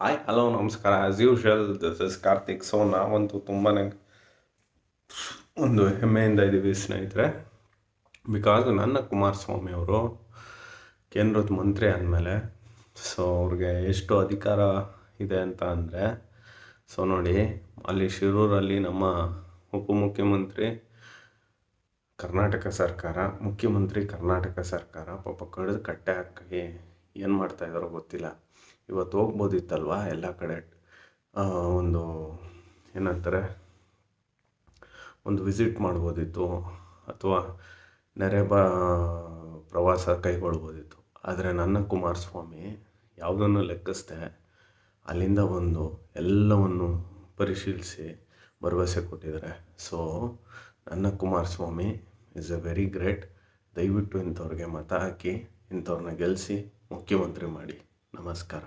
Hi hello ನಮಸ್ಕಾರ. As usual this is Karthik. So ನಾವಂತೂ ತುಂಬಾ ಒಂದು ಹೆಮ್ಮೆಯಿಂದ ಇದ್ದೀವಿ ಸ್ನೇಹಿತರೆ. ಬಿಕಾಸ್ ನನ್ನ ಕುಮಾರಸ್ವಾಮಿ ಅವರು ಕೇಂದ್ರದ ಮಂತ್ರಿ ಆದಮೇಲೆ ಸೊ ಅವ್ರಿಗೆ ಎಷ್ಟು ಅಧಿಕಾರ ಇದೆ ಅಂತ ಅಂದರೆ, ಸೊ ನೋಡಿ, ಅಲ್ಲಿ ಶಿರೂರಲ್ಲಿ ನಮ್ಮ ಉಪಮುಖ್ಯಮಂತ್ರಿ ಕರ್ನಾಟಕ ಸರ್ಕಾರ, ಮುಖ್ಯಮಂತ್ರಿ ಕರ್ನಾಟಕ ಸರ್ಕಾರ ಪಾಪ ಕಡಿದು ಕಟ್ಟೆ ಹಾಕಿ ಏನು ಮಾಡ್ತಾಯಿದ್ದಾರೋ ಗೊತ್ತಿಲ್ಲ. ಇವತ್ತು ಹೋಗ್ಬೋದಿತ್ತಲ್ವ ಎಲ್ಲ ಕಡೆ, ಒಂದು ಏನಂತಾರೆ, ಒಂದು ವಿಸಿಟ್ ಮಾಡ್ಬೋದಿತ್ತು ಅಥವಾ ಪ್ರವಾಸ ಕೈಗೊಳ್ಬೋದಿತ್ತು. ಆದರೆ ನನ್ನ ಕುಮಾರಸ್ವಾಮಿ ಯಾವುದನ್ನು ಲೆಕ್ಕಿಸದೆ ಅಲ್ಲಿಂದ ಬಂದು ಎಲ್ಲವನ್ನು ಪರಿಶೀಲಿಸಿ ಭರವಸೆ ಕೊಟ್ಟಿದ್ದಾರೆ. ಸೊ ನನ್ನ Kumaraswamy is A very great. ದಯವಿಟ್ಟು ಇಂಥವ್ರಿಗೆ ಮತ ಹಾಕಿ ಇಂಥವ್ರನ್ನ ಗೆಲ್ಲಿಸಿ ಮುಖ್ಯಮಂತ್ರಿ ಮಾಡಿ. ನಮಸ್ಕಾರ.